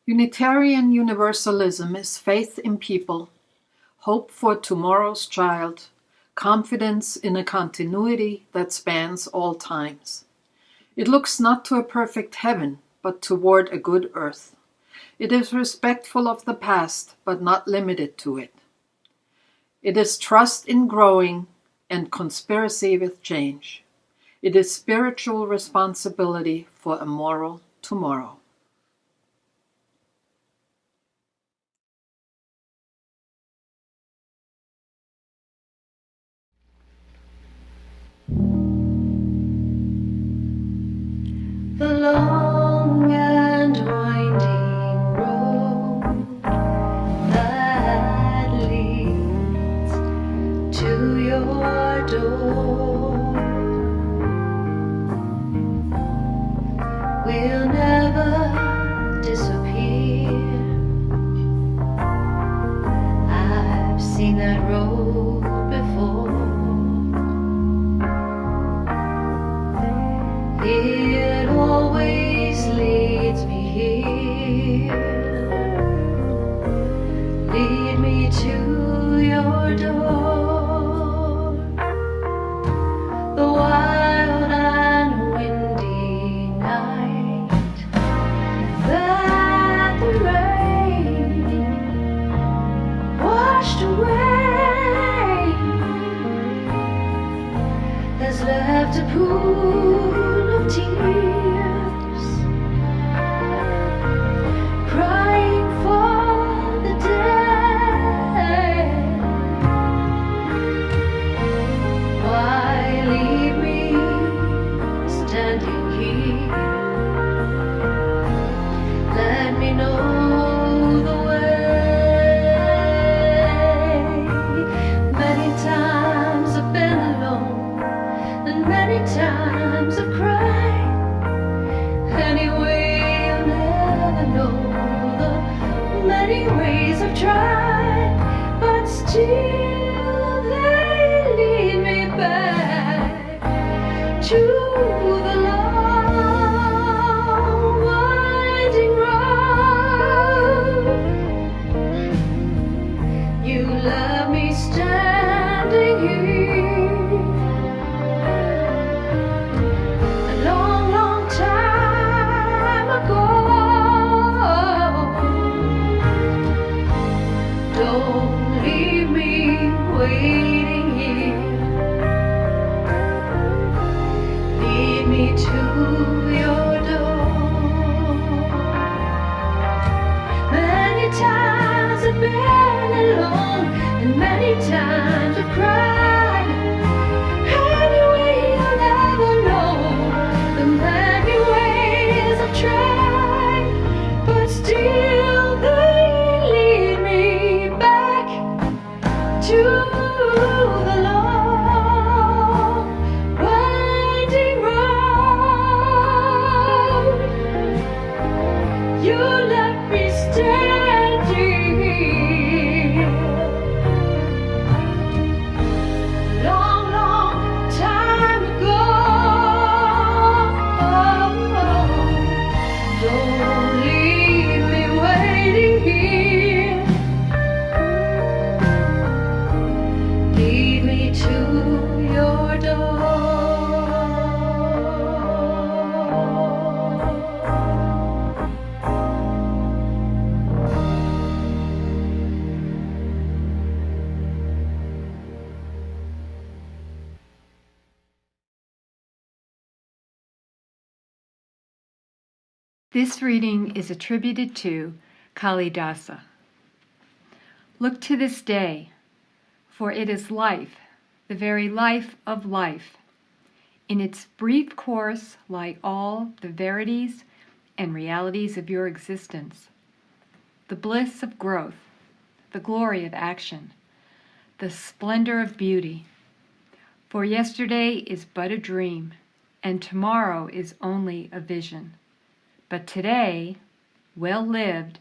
Unitarian Universalism is faith in people, hope for tomorrow's child, confidence in a continuity that spans all times. It looks not to a perfect heaven, but toward a good earth. It is respectful of the past, but not limited to it. It is trust in growing and conspiracy with change. It is spiritual responsibility for a moral tomorrow. The long and winding road that leads to your door will never disappear. I've seen that road before. It always leads me here. Lead me to your door. The wild and windy night that the rain washed away has left a pool of tears, crying for the dead. Why leave me standing here? Let me know the way. Many times I've been alone, and many times I've cried. Anyway, I'll never know the many ways I've tried, but still they lead me back to the long winding road. You left me standing here. Waiting here, lead me to your door. Many times I've been alone, and many times I've cried. Anyway, I'll never know the many ways I've tried, but still they lead me back to the long winding road. You left me standing here. Long, long time ago. Don't leave me waiting here. Lead me to your door. This reading is attributed to Kalidasa. Look to this day, for it is life, the very life of life. In its brief course lie all the verities and realities of your existence, the bliss of growth, the glory of action, the splendor of beauty. For yesterday is but a dream, and tomorrow is only a vision. But today, well lived,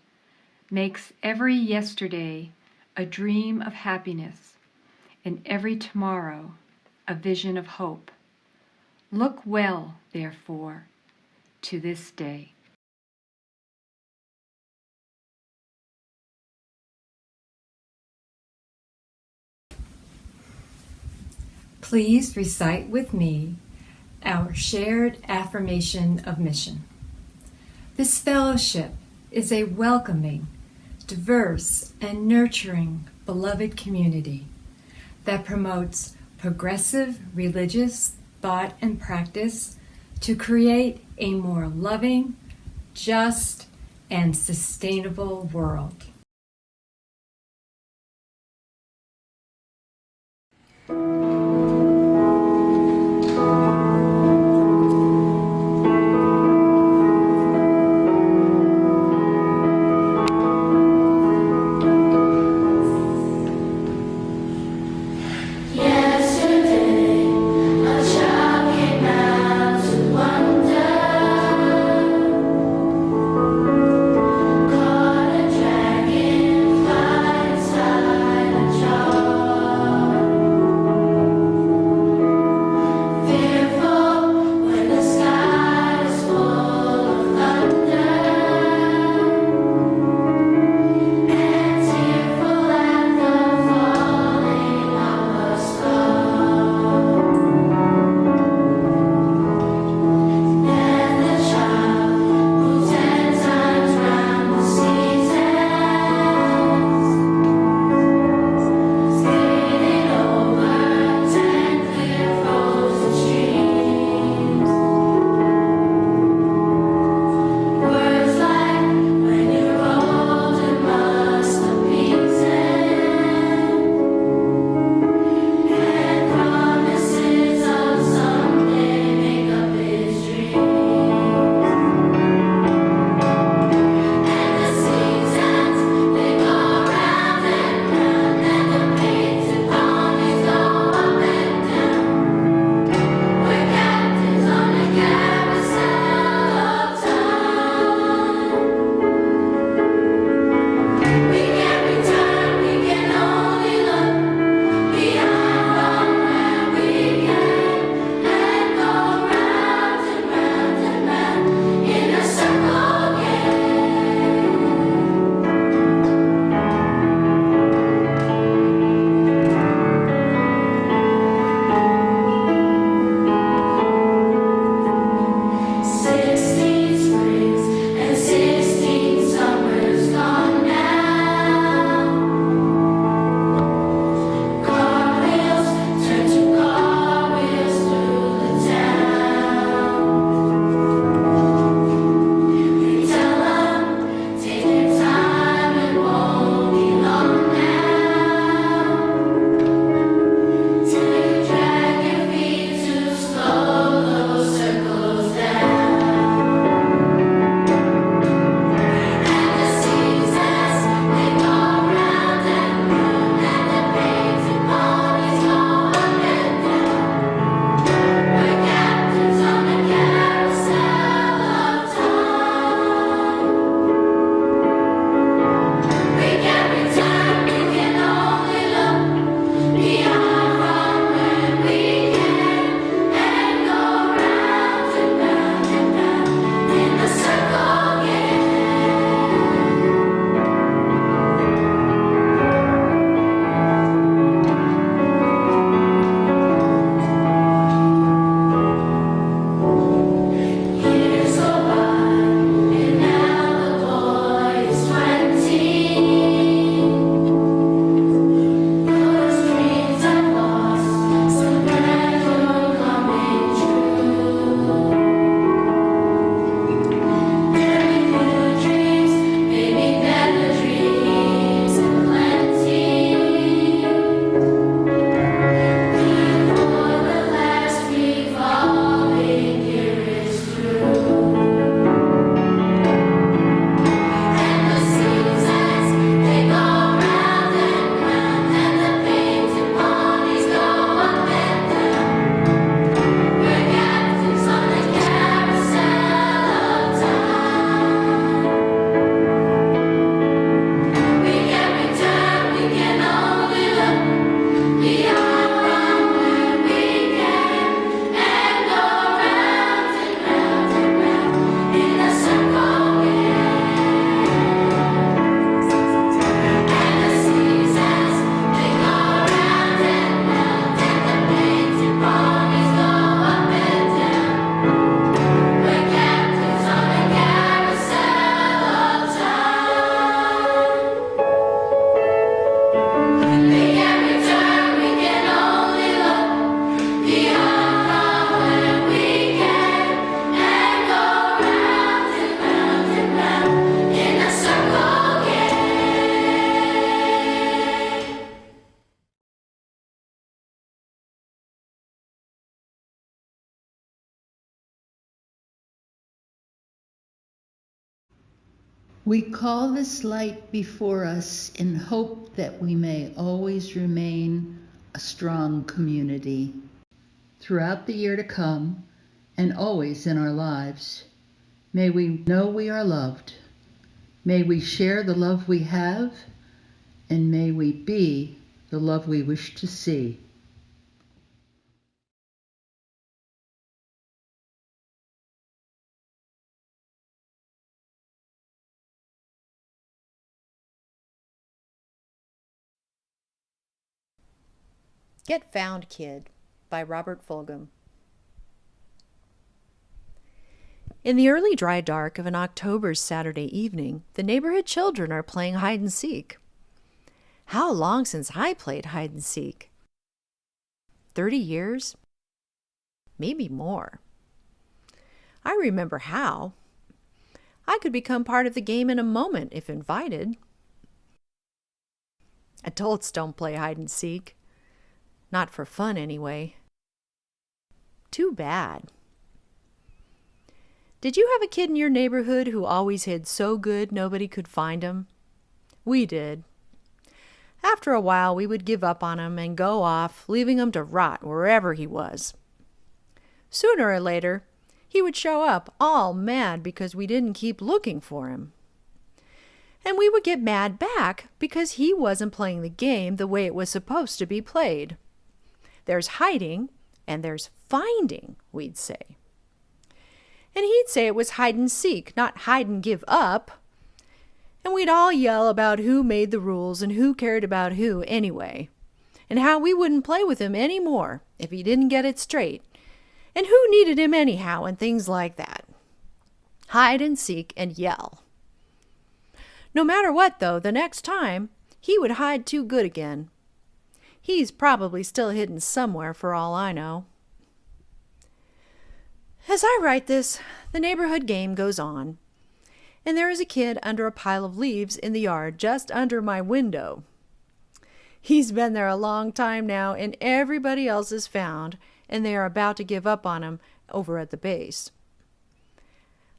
makes every yesterday a dream of happiness, and every tomorrow a vision of hope. Look well, therefore, to this day. Please recite with me our shared affirmation of mission. This fellowship is a welcoming, diverse, and nurturing beloved community that promotes progressive religious thought and practice to create a more loving, just, and sustainable world. We call this light before us in hope that we may always remain a strong community. Throughout the year to come, and always in our lives, may we know we are loved. May we share the love we have, and may we be the love we wish to see. Get Found, Kid by Robert Fulghum. In the early dry dark of an October Saturday evening, the neighborhood children are playing hide and seek. How long since I played hide and seek? 30 years? Maybe more. I remember how. I could become part of the game in a moment if invited. Adults don't play hide and seek. Not for fun, anyway. Too bad. Did you have a kid in your neighborhood who always hid so good nobody could find him? We did. After a while, we would give up on him and go off, leaving him to rot wherever he was. Sooner or later, he would show up all mad because we didn't keep looking for him. And we would get mad back because he wasn't playing the game the way it was supposed to be played. There's hiding, and there's finding, we'd say. And he'd say it was hide and seek, not hide and give up. And we'd all yell about who made the rules and who cared about who anyway, and how we wouldn't play with him anymore if he didn't get it straight, and who needed him anyhow, and things like that. Hide and seek and yell. No matter what, though, the next time, he would hide too good again. He's probably still hidden somewhere for all I know. As I write this, the neighborhood game goes on, and there is a kid under a pile of leaves in the yard just under my window. He's been there a long time now, and everybody else is found, and they are about to give up on him over at the base.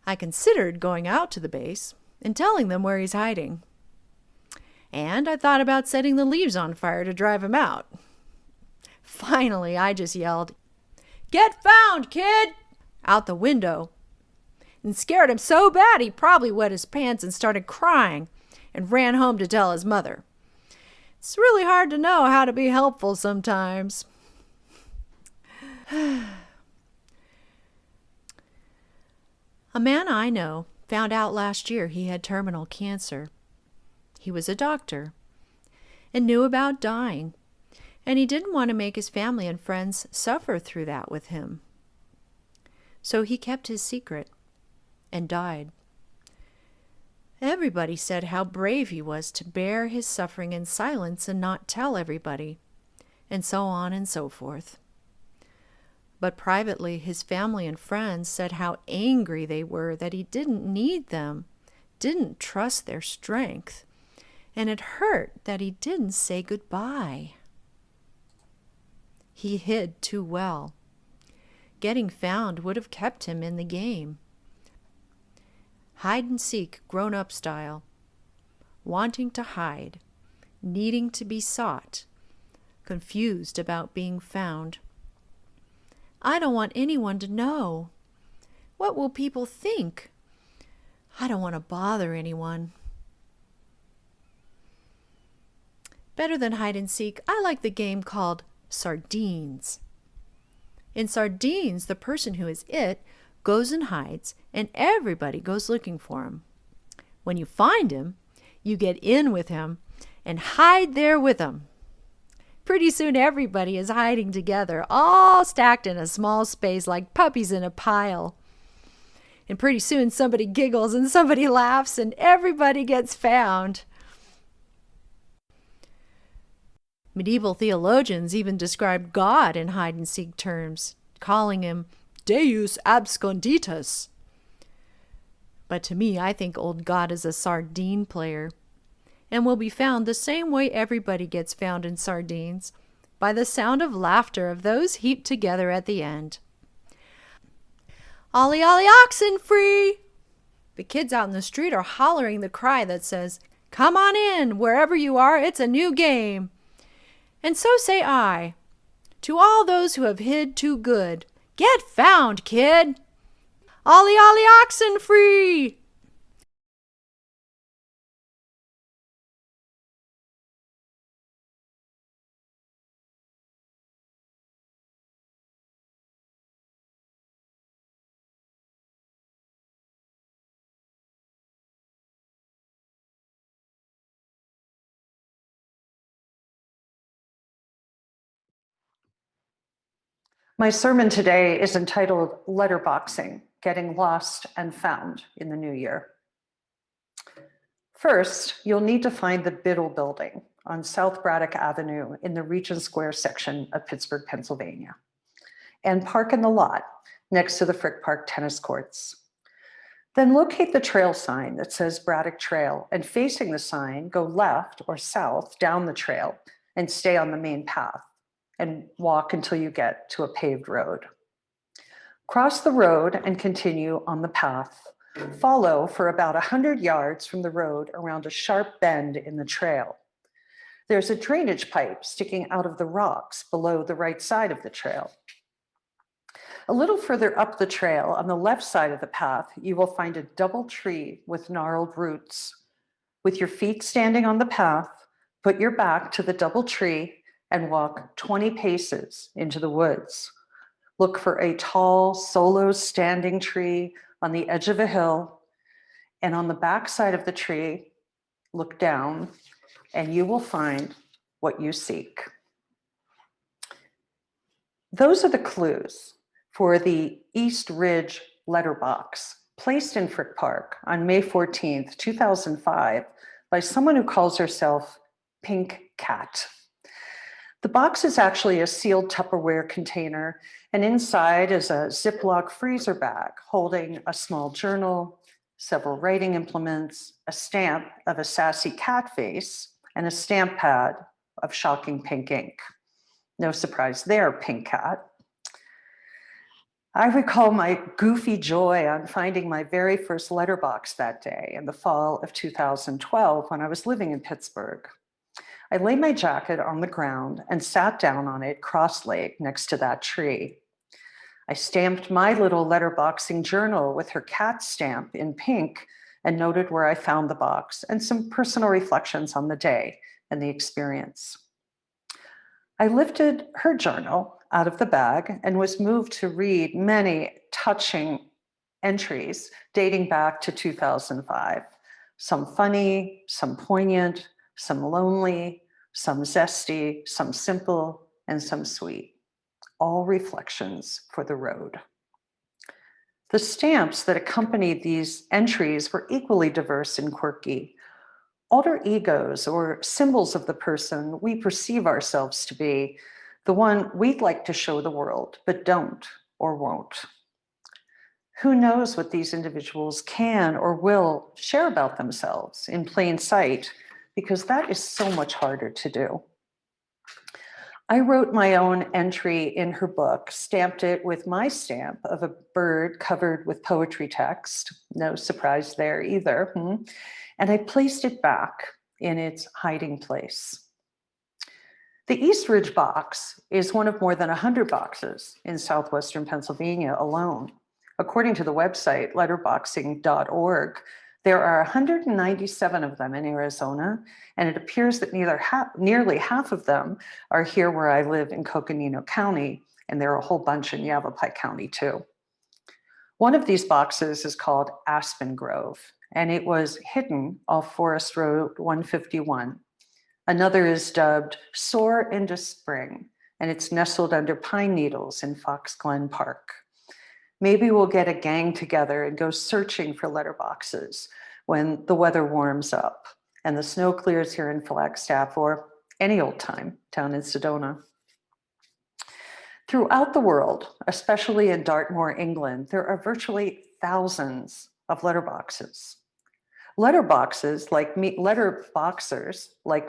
I considered going out to the base and telling them where he's hiding. And I thought about setting the leaves on fire to drive him out. Finally, I just yelled, "Get found, kid!" out the window, and scared him so bad he probably wet his pants and started crying and ran home to tell his mother. It's really hard to know how to be helpful sometimes. A man I know found out last year he had terminal cancer. He was a doctor and knew about dying, and he didn't want to make his family and friends suffer through that with him. So he kept his secret and died. Everybody said how brave he was to bear his suffering in silence and not tell everybody, and so on and so forth. But privately, his family and friends said how angry they were that he didn't need them, didn't trust their strength, and it hurt that he didn't say goodbye. He hid too well. Getting found would have kept him in the game. Hide and seek grown-up style. Wanting to hide, needing to be sought, confused about being found. I don't want anyone to know. What will people think? I don't want to bother anyone. Better than hide and seek, I like the game called Sardines. In Sardines, the person who is it goes and hides, and everybody goes looking for him. When you find him, you get in with him and hide there with him. Pretty soon everybody is hiding together, all stacked in a small space like puppies in a pile. And pretty soon somebody giggles and somebody laughs and everybody gets found. Medieval theologians even described God in hide-and-seek terms, calling him Deus absconditus. But to me, I think old God is a sardine player, and will be found the same way everybody gets found in sardines, by the sound of laughter of those heaped together at the end. Ollie, ollie, oxen free! The kids out in the street are hollering the cry that says, "Come on in, wherever you are, it's a new game." And so say I, to all those who have hid too good, get found, kid! Ollie, ollie, oxen free! My sermon today is entitled Letterboxing, Getting Lost and Found in the New Year. First, you'll need to find the Biddle Building on South Braddock Avenue in the Regent Square section of Pittsburgh, Pennsylvania, and park in the lot next to the Frick Park tennis courts. Then locate the trail sign that says Braddock Trail, and facing the sign, go left or south down the trail and stay on the main path and walk until you get to a paved road. Cross the road and continue on the path. Follow for about 100 yards from the road around a sharp bend in the trail. There's a drainage pipe sticking out of the rocks below the right side of the trail. A little further up the trail on the left side of the path, you will find a double tree with gnarled roots. With your feet standing on the path, put your back to the double tree and walk 20 paces into the woods. Look for a tall, solo standing tree on the edge of a hill, and on the back side of the tree, look down, and you will find what you seek. Those are the clues for the East Ridge letterbox placed in Frick Park on May 14th, 2005 by someone who calls herself Pink Cat. The box is actually a sealed Tupperware container, and inside is a Ziploc freezer bag holding a small journal, several writing implements, a stamp of a sassy cat face, and a stamp pad of shocking pink ink. No surprise there, Pink Cat. I recall my goofy joy on finding my very first letterbox that day in the fall of 2012 when I was living in Pittsburgh. I laid my jacket on the ground and sat down on it cross-legged next to that tree. I stamped my little letterboxing journal with her cat stamp in pink and noted where I found the box and some personal reflections on the day and the experience. I lifted her journal out of the bag and was moved to read many touching entries dating back to 2005. Some funny, some poignant, some lonely, some zesty, some simple, and some sweet. All reflections for the road. The stamps that accompanied these entries were equally diverse and quirky. Alter egos or symbols of the person we perceive ourselves to be, the one we'd like to show the world, but don't or won't. Who knows what these individuals can or will share about themselves in plain sight, because that is so much harder to do. I wrote my own entry in her book, stamped it with my stamp of a bird covered with poetry text, no surprise there either, and I placed it back in its hiding place. The East Ridge box is one of more than 100 boxes in southwestern Pennsylvania alone. According to the website letterboxing.org, there are 197 of them in Arizona, and it appears that nearly half of them are here where I live in Coconino County, and there are a whole bunch in Yavapai County too. One of these boxes is called Aspen Grove, and it was hidden off Forest Road 151. Another is dubbed Soar into Spring, and it's nestled under pine needles in Fox Glen Park. Maybe we'll get a gang together and go searching for letterboxes when the weather warms up and the snow clears here in Flagstaff or any old time down in Sedona. Throughout the world, especially in Dartmoor, England, there are virtually thousands of letterboxes. Letterboxers like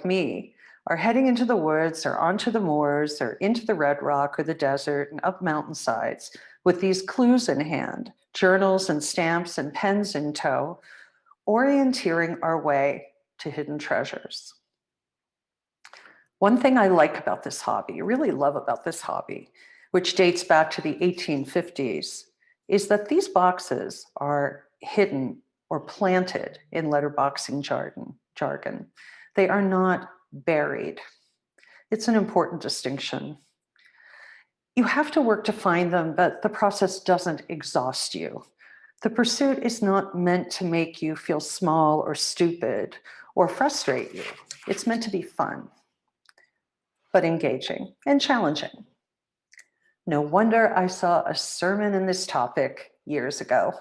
me are heading into the woods or onto the moors or into the Red Rock or the desert and up mountainsides with these clues in hand journals and stamps and pens in tow, orienteering our way to hidden treasures. One thing I like about this hobby, really love about this hobby, which dates back to the 1850s, is that these boxes are hidden or planted in letterboxing jargon. They are not buried. It's an important distinction. You have to work to find them, but the process doesn't exhaust you. The pursuit is not meant to make you feel small or stupid or frustrate you. It's meant to be fun, but engaging and challenging. No wonder I saw a sermon in this topic years ago.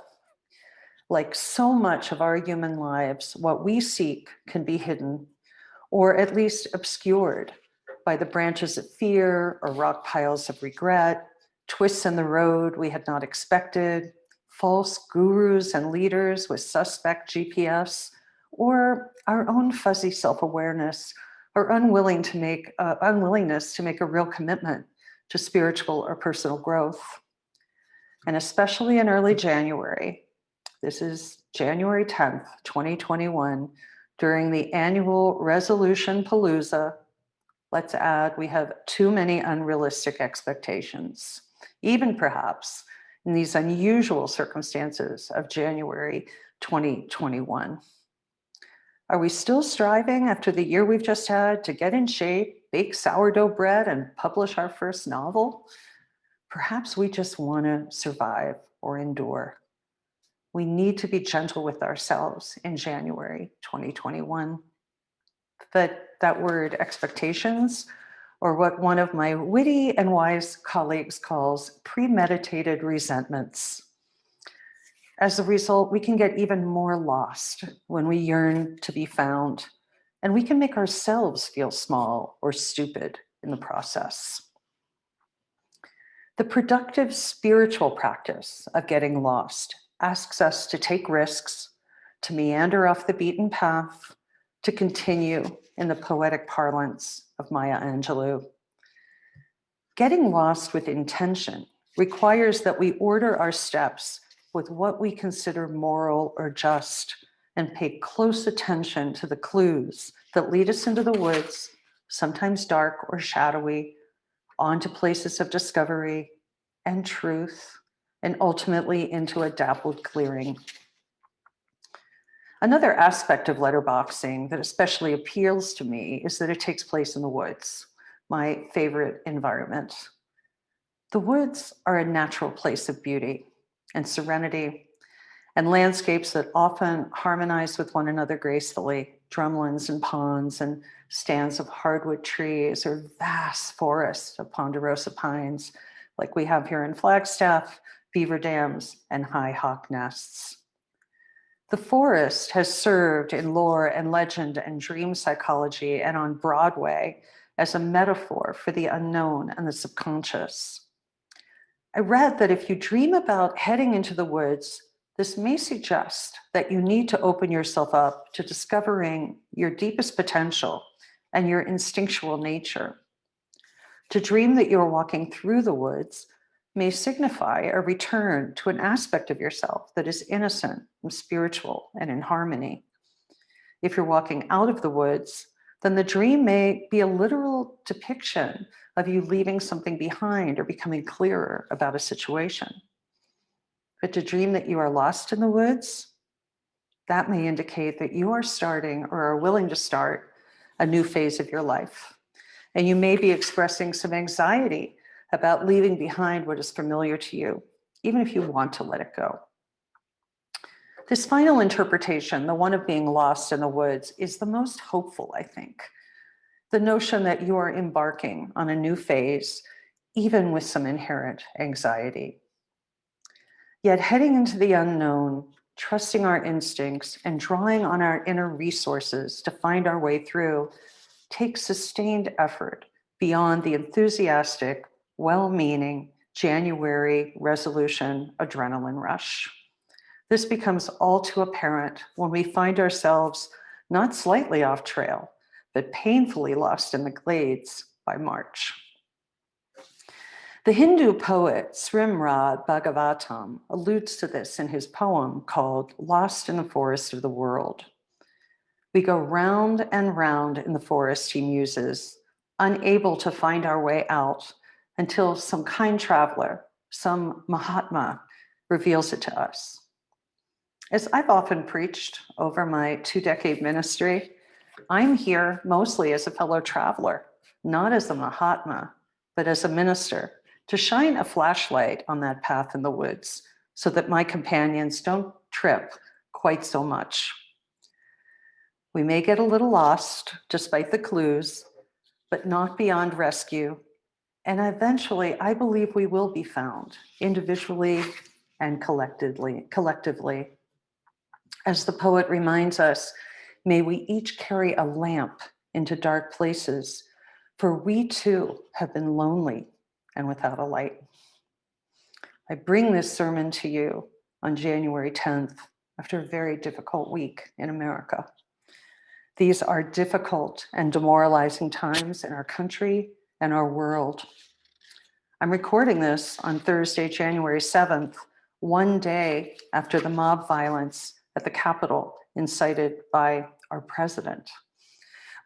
Like so much of our human lives, what we seek can be hidden, or at least obscured by the branches of fear or rock piles of regret, twists in the road we had not expected, false gurus and leaders with suspect GPS, or our own fuzzy self-awareness or unwillingness to make a real commitment to spiritual or personal growth. And especially in early January, this is January 10th, 2021, during the annual Resolution Palooza, let's add, we have too many unrealistic expectations, even perhaps in these unusual circumstances of January 2021. Are we still striving after the year we've just had to get in shape, bake sourdough bread, and publish our first novel? Perhaps we just want to survive or endure. We need to be gentle with ourselves in January 2021. But that word expectations, or what one of my witty and wise colleagues calls premeditated resentments. As a result, we can get even more lost when we yearn to be found, and we can make ourselves feel small or stupid in the process. The productive spiritual practice of getting lost asks us to take risks, to meander off the beaten path, to continue in the poetic parlance of Maya Angelou. Getting lost with intention requires that we order our steps with what we consider moral or just, and pay close attention to the clues that lead us into the woods, sometimes dark or shadowy, onto places of discovery and truth, and ultimately into a dappled clearing. Another aspect of letterboxing that especially appeals to me is that it takes place in the woods, my favorite environment. The woods are a natural place of beauty and serenity, and landscapes that often harmonize with one another gracefully, drumlins and ponds and stands of hardwood trees or vast forests of ponderosa pines, like we have here in Flagstaff, beaver dams, and high hawk nests. The forest has served in lore and legend and dream psychology and on Broadway as a metaphor for the unknown and the subconscious. I read that if you dream about heading into the woods, this may suggest that you need to open yourself up to discovering your deepest potential and your instinctual nature. To dream that you're walking through the woods may signify a return to an aspect of yourself that is innocent and spiritual and in harmony. If you're walking out of the woods, then the dream may be a literal depiction of you leaving something behind or becoming clearer about a situation. But to dream that you are lost in the woods, that may indicate that you are starting or are willing to start a new phase of your life. And you may be expressing some anxiety about leaving behind what is familiar to you, even if you want to let it go. This final interpretation, the one of being lost in the woods, is the most hopeful, I think. The notion that you are embarking on a new phase, even with some inherent anxiety. Yet heading into the unknown, trusting our instincts, and drawing on our inner resources to find our way through takes sustained effort beyond the enthusiastic, well-meaning January resolution adrenaline rush. This becomes all too apparent when we find ourselves not slightly off trail, but painfully lost in the glades by March. The Hindu poet Srimad Bhagavatam alludes to this in his poem called Lost in the Forest of the World. We go round and round in the forest, he muses, unable to find our way out until some kind traveler, some Mahatma, reveals it to us. As I've often preached over my 2-decade ministry, I'm here mostly as a fellow traveler, not as a Mahatma, but as a minister, to shine a flashlight on that path in the woods so that my companions don't trip quite so much. We may get a little lost despite the clues, but not beyond rescue. And eventually, I believe we will be found individually and collectively. As the poet reminds us, may we each carry a lamp into dark places, for we too have been lonely and without a light. I bring this sermon to you on January 10th after a very difficult week in America. These are difficult and demoralizing times in our country and our world. I'm recording this on Thursday, January 7th, one day after the mob violence at the Capitol incited by our president.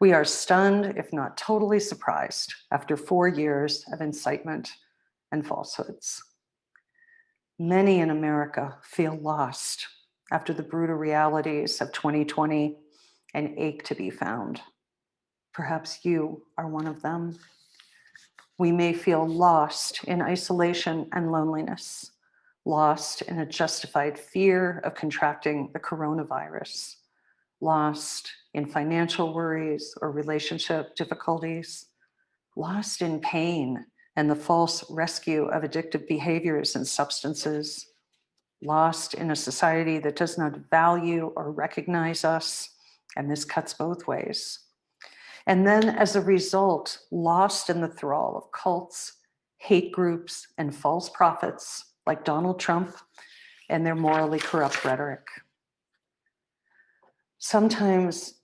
We are stunned, if not totally surprised, after 4 years of incitement and falsehoods. Many in America feel lost after the brutal realities of 2020 and ache to be found. Perhaps you are one of them. We may feel lost in isolation and loneliness, lost in a justified fear of contracting the coronavirus, lost in financial worries or relationship difficulties, lost in pain and the false rescue of addictive behaviors and substances, lost in a society that does not value or recognize us, and this cuts both ways. And then as a result, lost in the thrall of cults, hate groups, and false prophets like Donald Trump and their morally corrupt rhetoric. Sometimes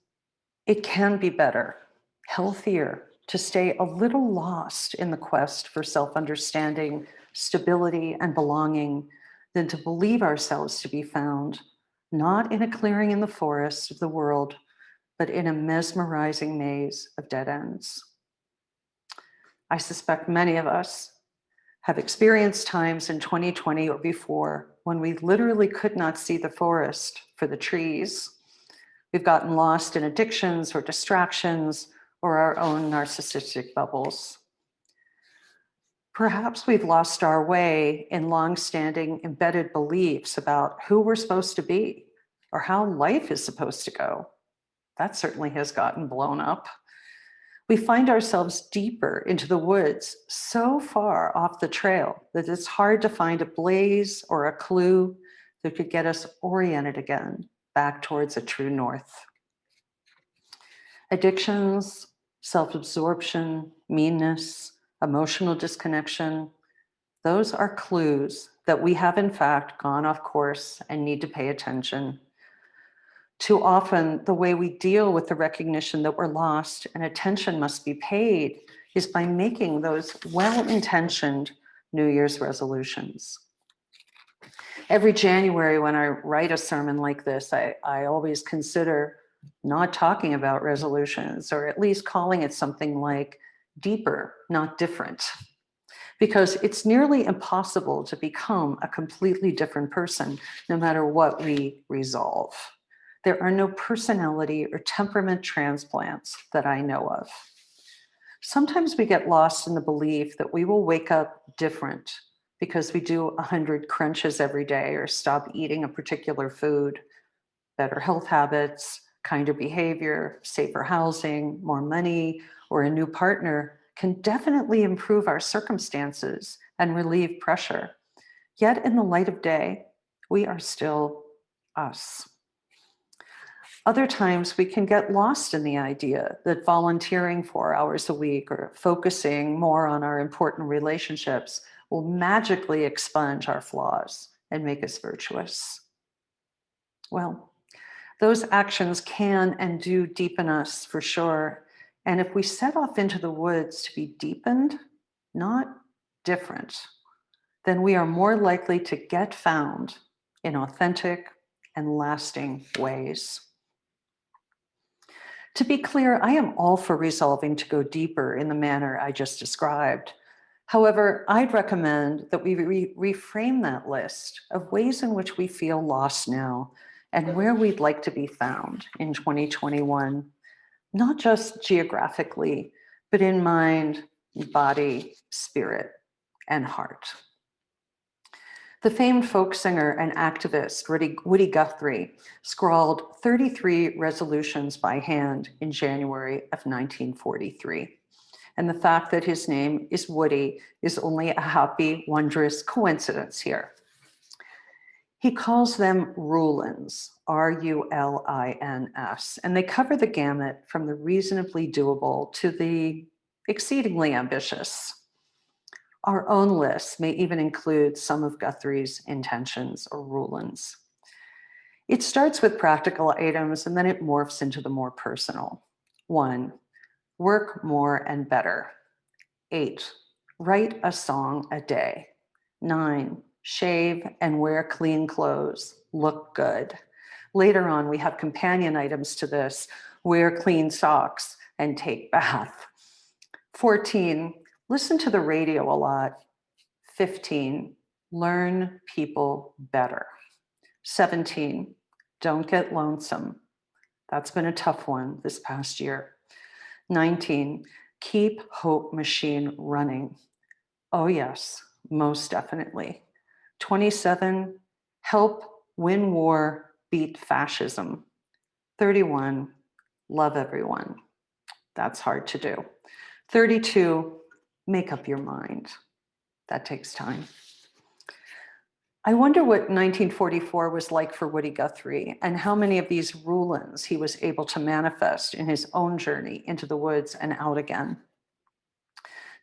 it can be better, healthier, to stay a little lost in the quest for self-understanding, stability, and belonging than to believe ourselves to be found, not in a clearing in the forest of the world, but in a mesmerizing maze of dead ends. I suspect many of us have experienced times in 2020 or before when we literally could not see the forest for the trees. We've gotten lost in addictions or distractions or our own narcissistic bubbles. Perhaps we've lost our way in longstanding embedded beliefs about who we're supposed to be or how life is supposed to go. That certainly has gotten blown up. We find ourselves deeper into the woods, so far off the trail that it's hard to find a blaze or a clue that could get us oriented again back towards a true north. Addictions, self-absorption, meanness, emotional disconnection, those are clues that we have in fact gone off course and need to pay attention. Too often, the way we deal with the recognition that we're lost and attention must be paid is by making those well-intentioned New Year's resolutions. Every January when I write a sermon like this, I always consider not talking about resolutions, or at least calling it something like deeper, not different. Because it's nearly impossible to become a completely different person, no matter what we resolve. There are no personality or temperament transplants that I know of. Sometimes we get lost in the belief that we will wake up different because we do 100 crunches every day or stop eating a particular food. Better health habits, kinder behavior, safer housing, more money, or a new partner can definitely improve our circumstances and relieve pressure. Yet in the light of day, we are still us. Other times we can get lost in the idea that volunteering 4 hours a week or focusing more on our important relationships will magically expunge our flaws and make us virtuous. Well, those actions can and do deepen us for sure. And if we set off into the woods to be deepened, not different, then we are more likely to get found in authentic and lasting ways. To be clear, I am all for resolving to go deeper in the manner I just described. However, I'd recommend that we reframe that list of ways in which we feel lost now and where we'd like to be found in 2021, not just geographically, but in mind, body, spirit, and heart. The famed folk singer and activist Woody Guthrie scrawled 33 resolutions by hand in January of 1943. And the fact that his name is Woody is only a happy, wondrous coincidence here. He calls them rulins, R-U-L-I-N-S, and they cover the gamut from the reasonably doable to the exceedingly ambitious. Our own list may even include some of Guthrie's intentions or rulings. It starts with practical items and then it morphs into the more personal. 1, work more and better. 8, write a song a day. 9, shave and wear clean clothes, look good. Later on, we have companion items to this: wear clean socks and take bath. 14, listen to the radio a lot. 15, learn people better. 17, don't get lonesome. That's been a tough one this past year. 19, keep hope machine running. Oh yes, most definitely. 27, help win war, beat fascism. 31, love everyone. That's hard to do. 32, make up your mind. That takes time. I wonder what 1944 was like for Woody Guthrie and how many of these rulings he was able to manifest in his own journey into the woods and out again.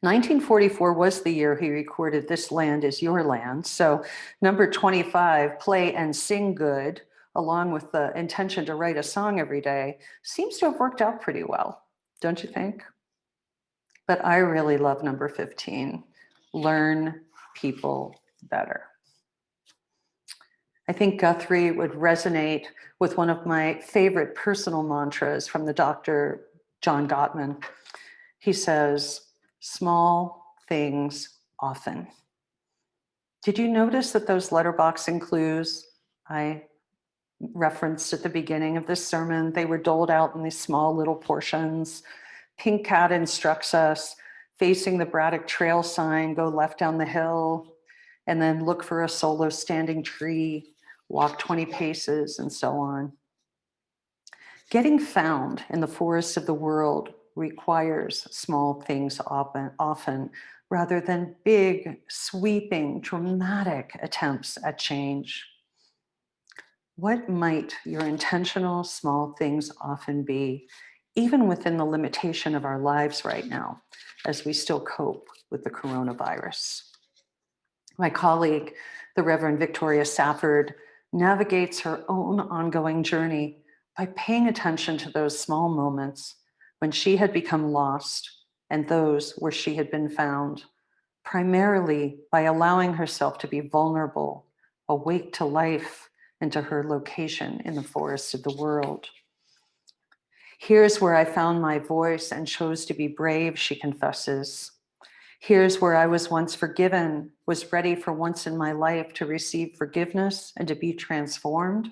1944 was the year he recorded This Land Is Your Land. So number 25, play and sing good, along with the intention to write a song every day, seems to have worked out pretty well, don't you think? But I really love number 15, learn people better. I think Guthrie would resonate with one of my favorite personal mantras from the Dr. John Gottman. He says, small things often. Did you notice that those letterboxing clues I referenced at the beginning of this sermon, they were doled out in these small little portions? Pink Cat instructs us, facing the Braddock Trail sign, go left down the hill, and then look for a solo standing tree, walk 20 paces, and so on. Getting found in the forests of the world requires small things often, rather than big, sweeping, dramatic attempts at change. What might your intentional small things often be, even within the limitation of our lives right now, as we still cope with the coronavirus? My colleague, the Reverend Victoria Safford, navigates her own ongoing journey by paying attention to those small moments when she had become lost and those where she had been found, primarily by allowing herself to be vulnerable, awake to life and to her location in the forests of the world. Here's where I found my voice and chose to be brave, she confesses. Here's where I was once forgiven, was ready for once in my life to receive forgiveness and to be transformed.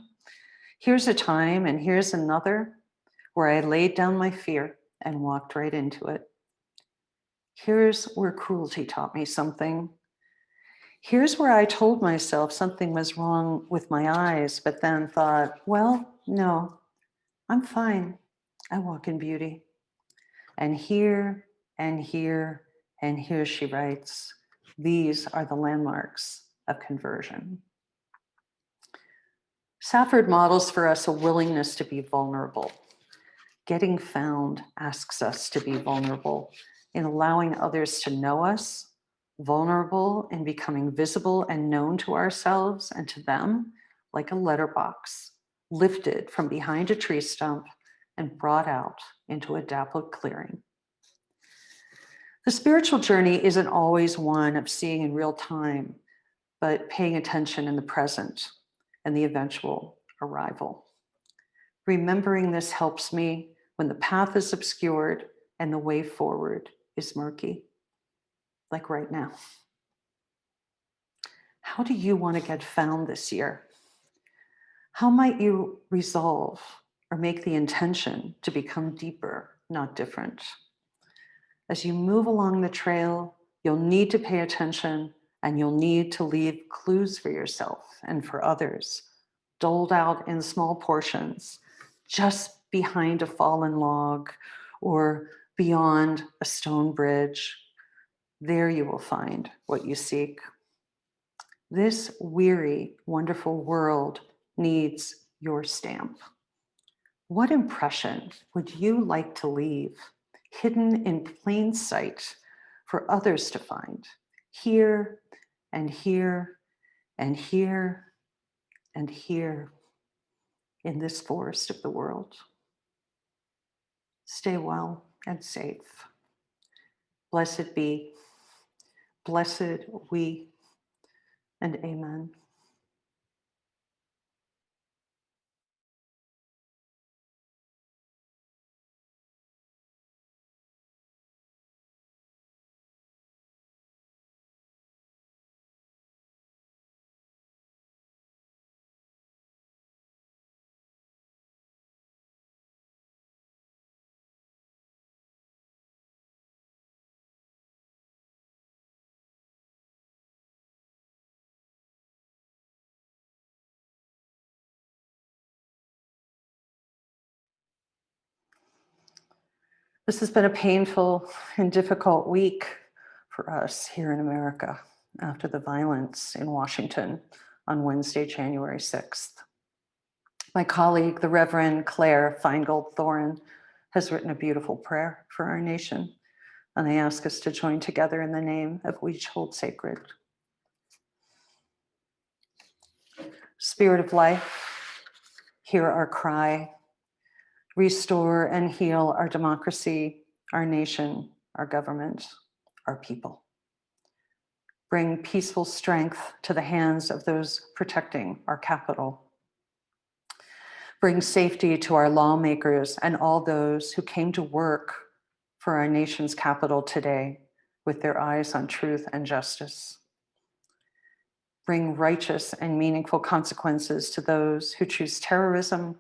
Here's a time and here's another where I laid down my fear and walked right into it. Here's where cruelty taught me something. Here's where I told myself something was wrong with my eyes, but then thought, well, no, I'm fine. I walk in beauty. And here, and here, and here, she writes, these are the landmarks of conversion. Safford models for us a willingness to be vulnerable. Getting found asks us to be vulnerable in allowing others to know us, vulnerable in becoming visible and known to ourselves and to them, like a letterbox, lifted from behind a tree stump and brought out into a dappled clearing. The spiritual journey isn't always one of seeing in real time, but paying attention in the present and the eventual arrival. Remembering this helps me when the path is obscured and the way forward is murky, like right now. How do you want to get found this year? How might you resolve or make the intention to become deeper, not different? As you move along the trail, you'll need to pay attention and you'll need to leave clues for yourself and for others, doled out in small portions, just behind a fallen log or beyond a stone bridge. There you will find what you seek. This weary, wonderful world needs your stamp. What impression would you like to leave, hidden in plain sight, for others to find, here and here and here and here in this forest of the world? Stay well and safe. Blessed be, blessed we, and amen. This has been a painful and difficult week for us here in America after the violence in Washington on Wednesday, January 6th. My colleague, the Reverend Claire Feingold Thorin, has written a beautiful prayer for our nation, and I ask us to join together in the name of we each hold sacred. Spirit of life, hear our cry. Restore and heal our democracy, our nation, our government, our people. Bring peaceful strength to the hands of those protecting our capital. Bring safety to our lawmakers and all those who came to work for our nation's capital today with their eyes on truth and justice. Bring righteous and meaningful consequences to those who choose terrorism,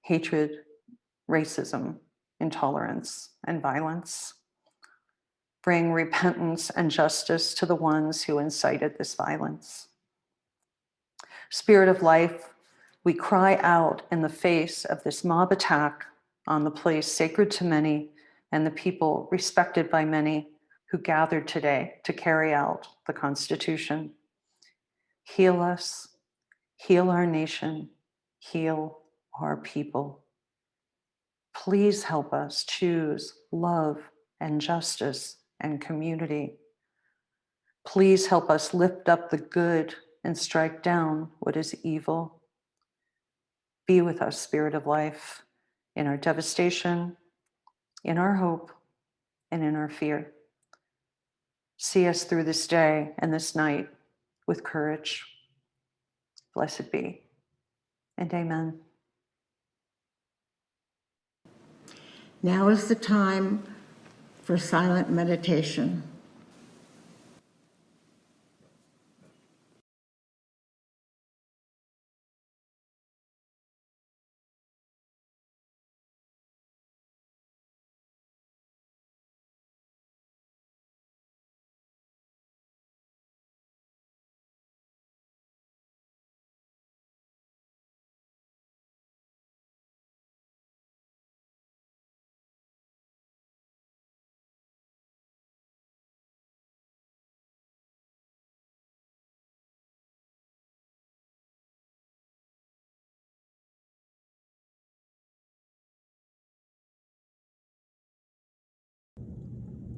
hatred, racism, intolerance, and violence. Bring repentance and justice to the ones who incited this violence. Spirit of life, we cry out in the face of this mob attack on the place sacred to many and the people respected by many who gathered today to carry out the Constitution. Heal us, heal our nation, heal our people. Please help us choose love and justice and community. Please help us lift up the good and strike down what is evil. Be with us, Spirit of life, in our devastation, in our hope, and in our fear. See us through this day and this night with courage. Blessed be, and amen. Now is the time for silent meditation.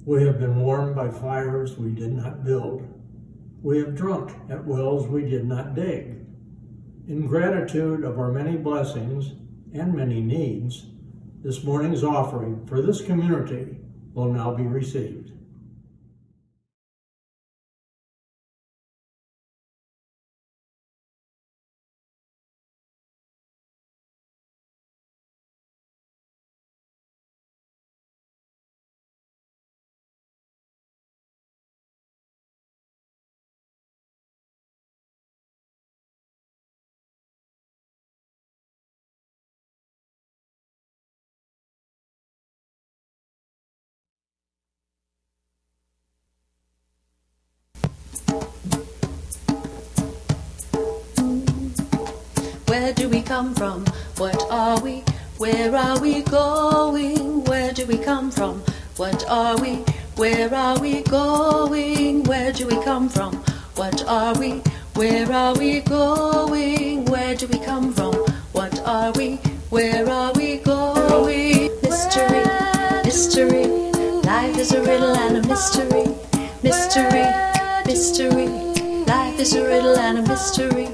We have been warmed by fires we did not build. We have drunk at wells we did not dig. In gratitude of our many blessings and many needs, this morning's offering for this community will now be received. Where do we come from? What are we? Where are we going? Where do we come from? What are we? Where are we going? Where do we come from? What are we? Where are we going? Where do we come from? What are we? Where are we going? Mystery, mystery. Life is a riddle and a mystery. Mystery, mystery. Life is a riddle and a mystery.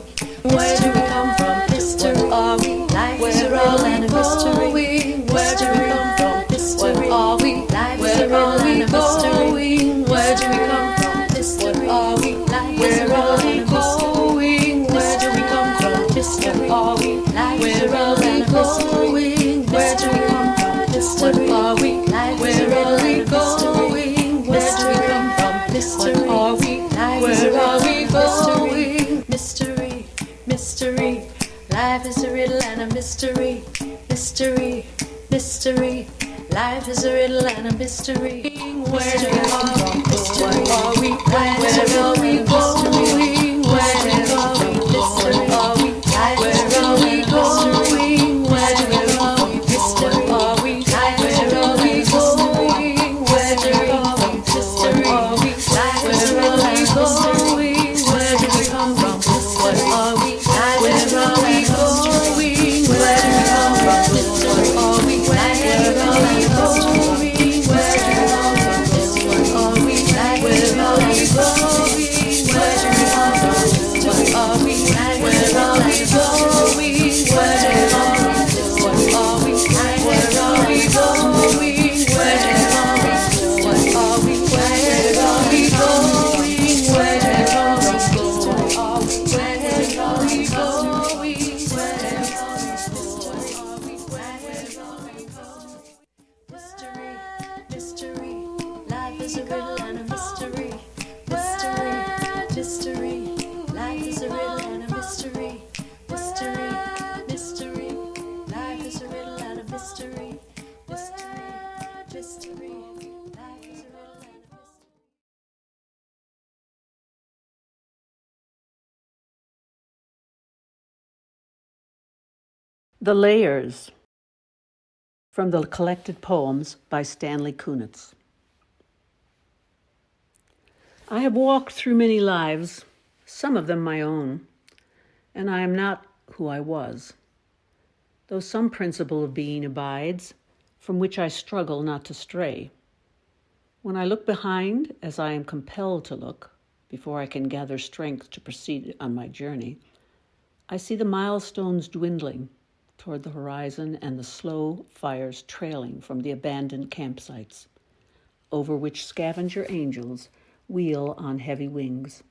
Where do we come from? Mystery. What are we? Life is a riddle and a mystery. Where do we come from? Mystery. What are we? Life is a riddle and a mystery. Where do we come from? Mystery. What are we? Life is a riddle and a mystery. Where do we come from? Mystery. What are we? Life is a riddle and a mystery. Where do we come from? Mystery. What are we? Life is a riddle and a mystery. Where do we come from? Mystery. What are we? Life is a riddle and a mystery. Mystery, mystery. Life is a riddle and a mystery. Mystery, mystery. Life is a riddle and a mystery. Where do we come from? Mystery. What are we? Where are we going? Where do we come from? Mystery. What are we? Where are we going? Where do we come from? Mystery. What are we? Where are we going? Where do we come from? Mystery. What are we? Where are we going? Where do we come from? What are we? Where are we going? Where do we come from? What are we? Where are we going? Where do we come from? What are we? Where are we going? Where do we come from? What are we? Where are we going? Where do we come from? What are we? Where are we going? Where do we come from? What are we? Where are we going? Where do we come from? What are we? Where are we going? Where do we come from? Mystery, mystery. Life is a riddle and a mystery. Mystery, mystery. Life is a riddle and a mystery. Mystery, mystery. Life is a riddle and a mystery. Mystery, mystery. Life is a riddle and a mystery. The Layers, from the collected poems by Stanley Kunitz. I have walked through many lives, some of them my own, and I am not who I was, though some principle of being abides, from which I struggle not to stray. When I look behind, as I am compelled to look, before I can gather strength to proceed on my journey, I see the milestones dwindling toward the horizon and the slow fires trailing from the abandoned campsites, over which scavenger angels wheel on heavy wings.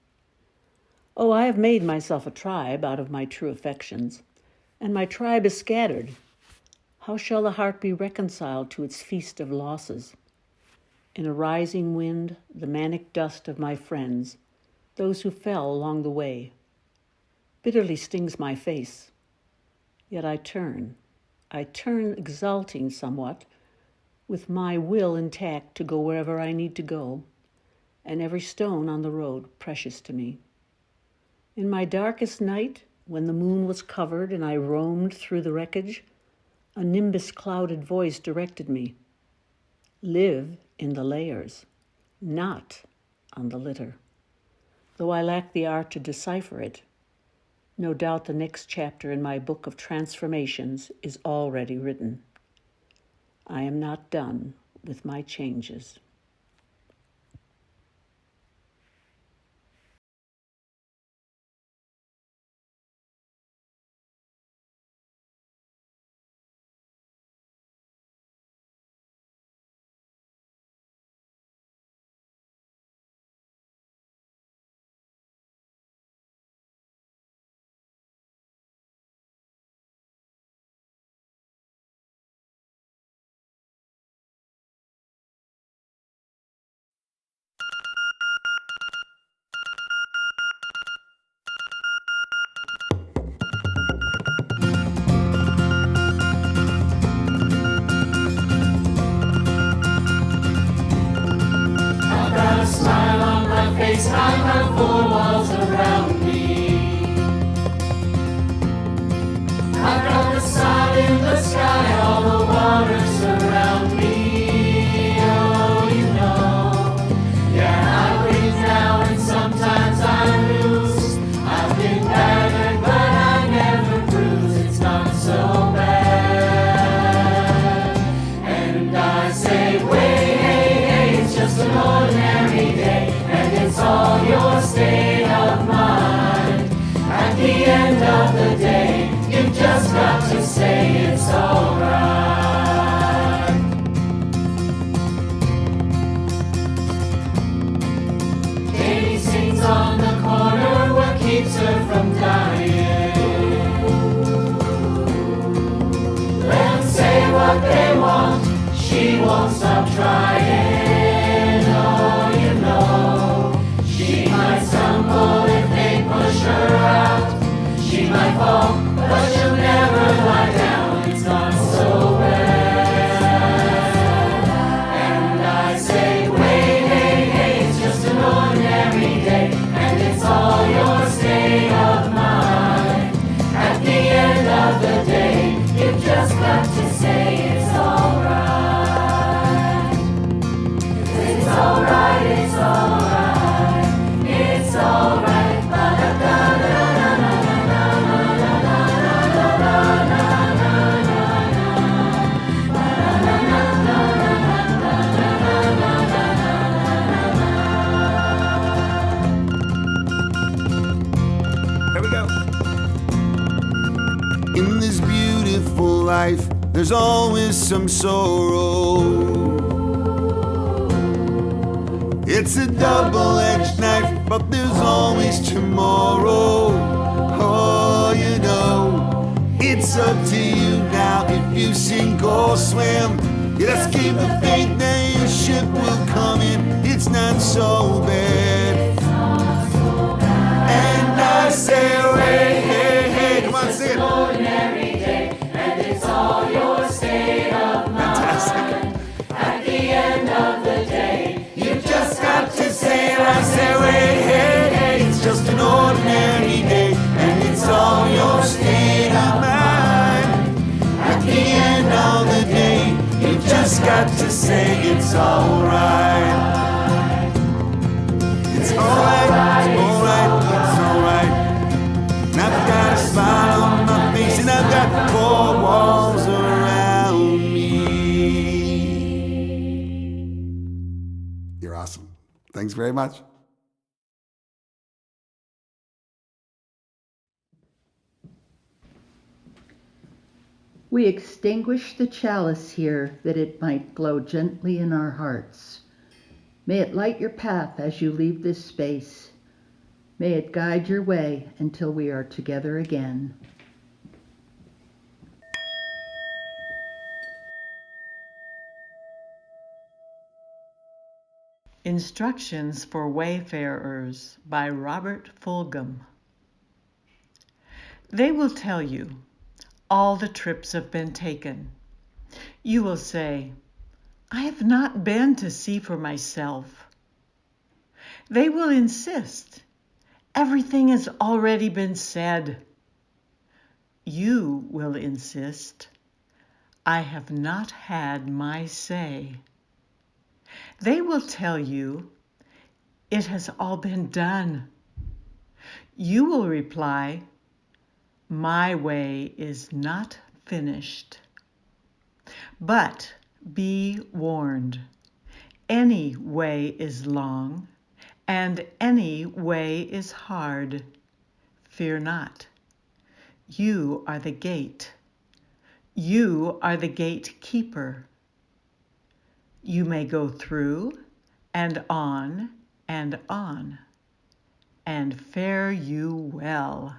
Oh, I have made myself a tribe out of my true affections, and my tribe is scattered. How shall the heart be reconciled to its feast of losses? In a rising wind, the manic dust of my friends, those who fell along the way, bitterly stings my face. Yet I turn exulting somewhat, with my will intact to go wherever I need to go, and every stone on the road precious to me. In my darkest night, when the moon was covered and I roamed through the wreckage, a nimbus-clouded voice directed me. Live in the layers, not on the litter. Though I lack the art to decipher it, no doubt the next chapter in my book of transformations is already written. I am not done with my changes. say it's alright. Katie sings on the corner, what keeps her from dying? Let them say what they want, she won't stop trying. Oh, you know, she might stumble if they push her out. She might fall, but she'll never lie down. It's not so bad. And I say, wait, hey, hey, it's just an ordinary day, and it's all your state of mind. At the end of the day, you've just got to say it's alright. It's alright, it's alright, it's alright. Here we go. In this beautiful life, there's always some sorrow. It's a double-edged knife, but there's always tomorrow. Oh, you know, it's up to you now if you sink or swim. You just keep the faith that your ship will come in. It's not so bad. And I say, hey, hey, hey, come on, sing it. Ordinary day, and it's all your state of mind. Fantastic. At the end of the day, You've just got to say it. I say, wait, hey, hey, it's just an ordinary day, and it's all your state of mind. At the end of the day, you've just got to say it's alright. It's alright, it's alright, it's alright. And I've got a smile on my face, and I've got 4 walls around me. You're awesome. Thanks very much. We extinguish the chalice here that it might glow gently in our hearts. May it light your path as you leave this space. May it guide your way until we are together again. Instructions for Wayfarers by Robert Fulghum. They will tell you, all the trips have been taken. You will say, I have not been to see for myself. They will insist, everything has already been said. You will insist, I have not had my say. They will tell you, it has all been done. You will reply, my way is not finished. But be warned, any way is long, and any way is hard. Fear not. You are the gate. You are the gatekeeper. You may go through and on, and fare you well.